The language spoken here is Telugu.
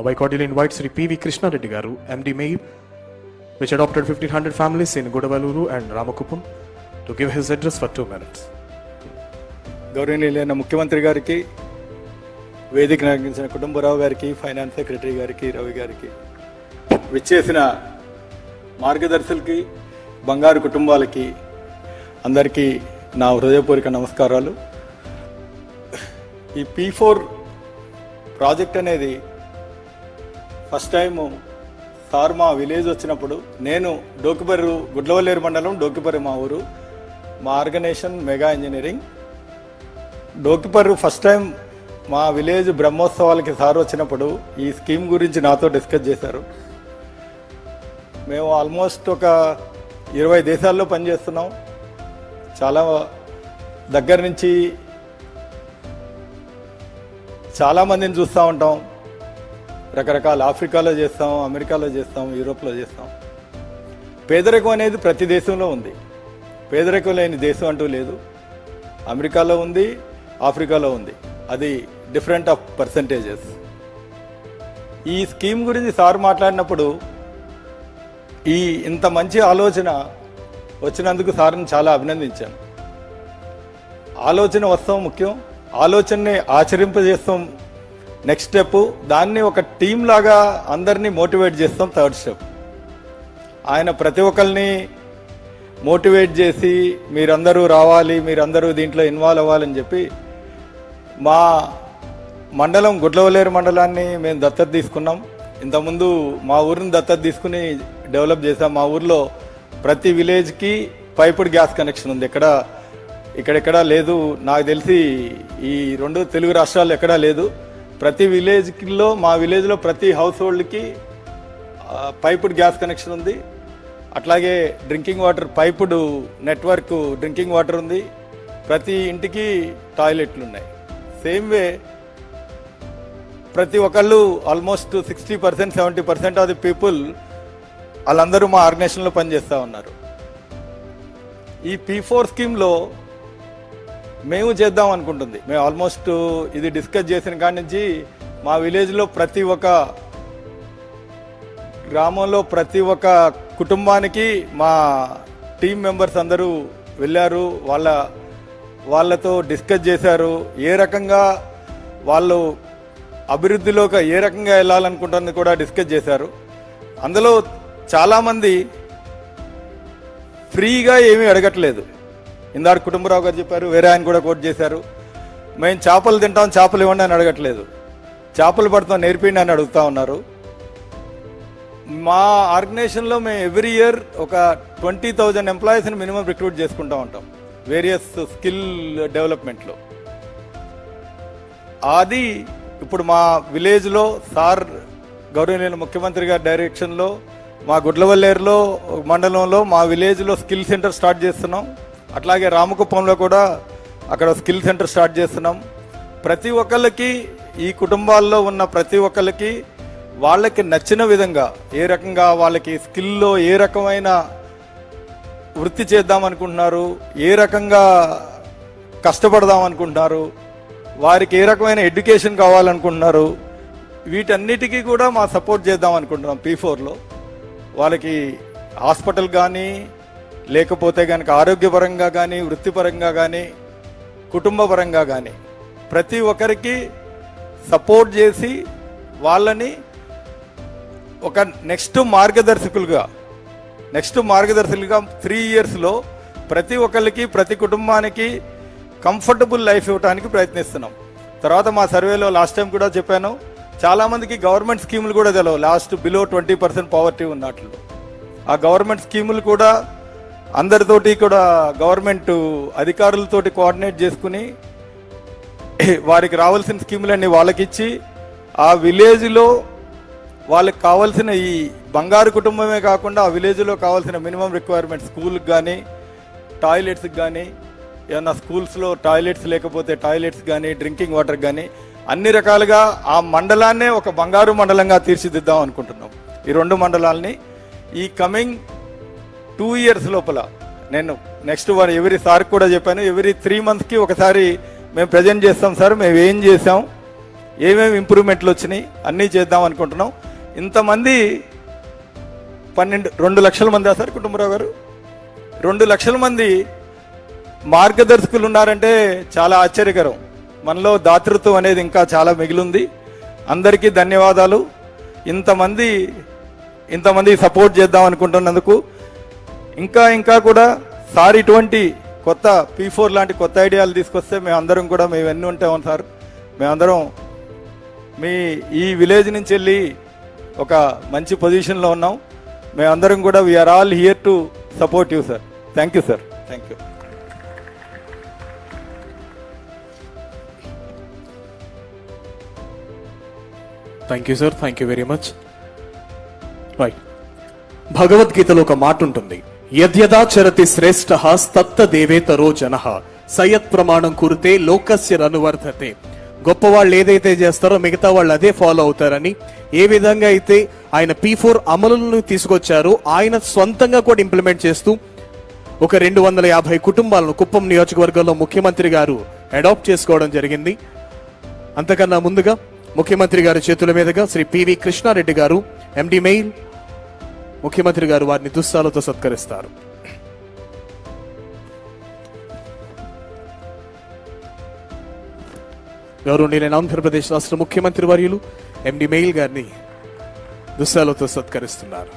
I cordially invite Sri P.V. Krishna Reddy Garu, MD Mayor, which adopted 1500 families in Godavaluru and Ramakuppam, to give his address for 2 minutes. గౌరవనీయులైన ముఖ్యమంత్రి గారికి, వేదిక నిర్వహించిన కుటుంబరావు గారికి, ఫైనాన్స్ సెక్రటరీ గారికి, రవి గారికి, విచ్చేసిన మార్గదర్శులకి, బంగారు కుటుంబాలకి అందరికీ నా హృదయపూర్వక నమస్కారాలు. ఈ P4 ప్రాజెక్ట్ అనేది ఫస్ట్ టైము సార్ మా విలేజ్ వచ్చినప్పుడు, నేను డోకిపర్రు, గుడ్లవల్లేరు మండలం డోకిపర్రు మా ఊరు, మా organisation Megha Engineering. Dokiparru first time మా విలేజ్ బ్రహ్మోత్సవాలకి సార్ వచ్చినప్పుడు ఈ స్కీమ్ గురించి నాతో డిస్కస్ చేశారు. మేము ఆల్మోస్ట్ ఒక 20 దేశాల్లో పనిచేస్తున్నాం. చాలా దగ్గర నుంచి చాలామందిని చూస్తూ ఉంటాం. రకరకాల ఆఫ్రికాలో చేస్తాం, అమెరికాలో చేస్తాం, యూరోప్లో చేస్తాం. పేదరికం అనేది ప్రతి దేశంలో ఉంది. పేదరికం లేని దేశం అంటూ లేదు. అమెరికాలో ఉంది, ఆఫ్రికాలో ఉంది. అది డిఫరెంట్ ఆఫ్ పర్సంటేజెస్. ఈ స్కీమ్ గురించి సార్ మాట్లాడినప్పుడు ఇంత మంచి ఆలోచన వచ్చినందుకు సార్ని చాలా అభినందించాను. ఆలోచన వస్తాం ముఖ్యం, ఆలోచనని ఆచరింపజేస్తాం నెక్స్ట్ స్టెప్, దాన్ని ఒక టీం లాగా అందరినీ మోటివేట్ చేస్తాం థర్డ్ స్టెప్. ఆయన ప్రతి ఒక్కరిని మోటివేట్ చేసి మీరందరూ రావాలి, మీరందరూ దీంట్లో ఇన్వాల్వ్ అవ్వాలని చెప్పి మా మండలం గుడ్లవల్లేరు మండలాన్ని మేము దత్తత తీసుకున్నాం. ఇంతకుముందు మా ఊరిని దత్తత తీసుకుని డెవలప్ చేసాం. మా ఊర్లో ప్రతి విలేజ్కి పైపుడ్ గ్యాస్ కనెక్షన్ ఉంది. ఇక్కడెక్కడా లేదు, నాకు తెలిసి ఈ 2 తెలుగు రాష్ట్రాల్లో ఎక్కడా లేదు. ప్రతి విలేజ్లో, మా విలేజ్లో ప్రతి హౌస్ హోల్డ్కి పైపుడ్ గ్యాస్ కనెక్షన్ ఉంది. అట్లాగే drinking water piped network drinking water ఉంది. ప్రతి ఇంటికి టాయిలెట్లు ఉన్నాయి. సేమ్ వే ప్రతి ఒక్కళ్ళు ఆల్మోస్ట్ 60%, 70% ఆఫ్ ది పీపుల్ వాళ్ళందరూ మా ఆర్గనైజేషన్లో పనిచేస్తూ ఉన్నారు. ఈ P4 స్కీమ్లో మేము చేద్దాం అనుకుంటుంది. మేము ఆల్మోస్ట్ ఇది డిస్కస్ చేసిన కాడి నుంచి మా విలేజ్లో ప్రతి ఒక్క గ్రామంలో ప్రతి ఒక్క కుటుంబానికి మా టీం మెంబర్స్ అందరూ వెళ్ళారు. వాళ్ళతో డిస్కస్ చేశారు. ఏ రకంగా వాళ్ళు అభివృద్ధిలోకి ఏ రకంగా వెళ్ళాలనుకుంటుంది కూడా డిస్కస్ చేశారు. అందులో చాలామంది ఫ్రీగా ఏమీ అడగట్లేదు. ఇందాక కుటుంబరావు గారు చెప్పారు, వేరే ఆయన కూడా కోట్ చేశారు. మేము చేపలు తింటాం, చేపలు ఇవ్వండి అని అడగట్లేదు. చేపలు పడతాం, నేర్పిండి అని అడుగుతా ఉన్నారు. మా ఆర్గనైజేషన్లో మేము ఎవ్రీ ఇయర్ ఒక 20,000 ఎంప్లాయీస్ని మినిమం రిక్రూట్ చేసుకుంటూ ఉంటాం వేరియస్ స్కిల్ డెవలప్మెంట్లో. అది ఇప్పుడు మా విలేజ్లో సార్ గౌరవనీయుల ముఖ్యమంత్రి గారి డైరెక్షన్లో మా గుడ్లవల్లేరులో మండలంలో మా విలేజ్లో స్కిల్ సెంటర్ స్టార్ట్ చేస్తున్నాం. అట్లాగే రామకుప్పంలో కూడా అక్కడ స్కిల్ సెంటర్ స్టార్ట్ చేస్తున్నాం. ప్రతి ఒక్కళ్ళకి, ఈ కుటుంబాల్లో ఉన్న ప్రతి ఒక్కళ్ళకి వాళ్ళకి నచ్చిన విధంగా, ఏ రకంగా వాళ్ళకి స్కిల్లో ఏ రకమైన వృత్తి చేద్దాం అనుకుంటున్నారు, ఏ రకంగా కష్టపడదాం అనుకుంటున్నారు, వారికి ఏ రకమైన ఎడ్యుకేషన్ కావాలనుకుంటున్నారు, వీటన్నిటికీ కూడా మా సపోర్ట్ చేద్దాం అనుకుంటున్నాం. P4లో వాళ్ళకి హాస్పిటల్ కానీ, లేకపోతే కనుక ఆరోగ్యపరంగా కానీ, వృత్తిపరంగా కానీ, కుటుంబపరంగా కానీ ప్రతి ఒక్కరికి సపోర్ట్ చేసి వాళ్ళని ఒక నెక్స్ట్ మార్గదర్శకులుగా 3 ఇయర్స్లో ప్రతి ఒక్కరికి, ప్రతి కుటుంబానికి కంఫర్టబుల్ లైఫ్ ఇవ్వడానికి ప్రయత్నిస్తున్నాం. తర్వాత మా సర్వేలో లాస్ట్ టైం కూడా చెప్పాను, చాలామందికి గవర్నమెంట్ స్కీములు కూడా తెలియవు. లాస్ట్ బిలో 20% పావర్టీ ఉన్నట్లు ఆ గవర్నమెంట్ స్కీములు కూడా అందరితోటి కూడా గవర్నమెంట్ అధికారులతోటి కోఆర్డినేట్ చేసుకుని వారికి రావాల్సిన స్కీములన్నీ వాళ్ళకిచ్చి ఆ విలేజ్లో వాళ్ళకి కావాల్సిన ఈ బంగారు కుటుంబమే కాకుండా ఆ విలేజ్లో కావాల్సిన మినిమం రిక్వైర్మెంట్, స్కూల్కి కానీ, టాయిలెట్స్కి కానీ, ఏమన్నా స్కూల్స్లో టాయిలెట్స్ లేకపోతే టాయిలెట్స్ కానీ, డ్రింకింగ్ వాటర్ కానీ అన్ని రకాలుగా ఆ మండలాన్నే ఒక బంగారు మండలంగా తీర్చిదిద్దాం అనుకుంటున్నాం. ఈ 2 మండలాల్ని ఈ కమింగ్ 2 ఇయర్స్ లోపల నేను నెక్స్ట్ ఎవరి సార్ కూడా చెప్పాను, ఎవ్రీ 3 మంత్స్కి ఒకసారి మేము ప్రజెంట్ చేస్తాం సార్, మేము ఏం చేసాం, ఏమేమి ఇంప్రూవ్మెంట్లు వచ్చినాయి అన్నీ చేద్దాం అనుకుంటున్నాం. ఇంతమంది 2 లక్షల మంది సార్ కుటుంబరావు గారు, 2 లక్షల మంది మార్గదర్శకులు ఉన్నారంటే చాలా ఆశ్చర్యకరం. మనలో దాతృత్వం అనేది ఇంకా చాలా మిగిలింది. అందరికీ ధన్యవాదాలు. ఇంతమంది సపోర్ట్ చేద్దాం అనుకుంటున్నందుకు. ఇంకా కూడా సార్ ఇటువంటి కొత్త P4 లాంటి కొత్త ఐడియాలు తీసుకొస్తే మేమందరం కూడా మేము ఎన్ని ఉంటాం సార్. మేమందరం మీ ఈ విలేజ్ నుంచి వెళ్ళి ఒక మంచి పొజిషన్లో ఉన్నాం. మేమందరం కూడా we are all here to support you sir. Thank you sir. Thank you. Thank you sir. Thank you very much. Right, భగవద్గీతలో ఒక మాట ఉంటుంది, యద్యదాచరతి శ్రేష్ఠ తత్త దేవేతరో జనః సయత్ ప్రమాణం కురితే లోకస్య అనువర్ధతే. గొప్పవాళ్ళు ఏదైతే చేస్తారో మిగతా వాళ్ళు అదే ఫాలో అవుతారని, ఏ విధంగా అయితే ఆయన P4 అమలులను తీసుకొచ్చారో ఆయన సొంతంగా కూడా ఇంప్లిమెంట్ చేస్తూ ఒక 250 కుటుంబాలను కుప్పం నియోజకవర్గంలో ముఖ్యమంత్రి గారు అడాప్ట్ చేసుకోవడం జరిగింది. అంతకన్నా ముందుగా ముఖ్యమంత్రి గారి చేతుల మీదుగా శ్రీ పివి కృష్ణారెడ్డి గారు ఎండి మెయిల్ ముఖ్యమంత్రి గారు వారిని దుస్తాలతో సత్కరిస్తారు. గౌరవనీయులైన ఆంధ్రప్రదేశ్ రాష్ట్ర ముఖ్యమంత్రి వర్యులు ఎండి మెయిల్ గారిని దుస్తాలతో సత్కరిస్తున్నారు.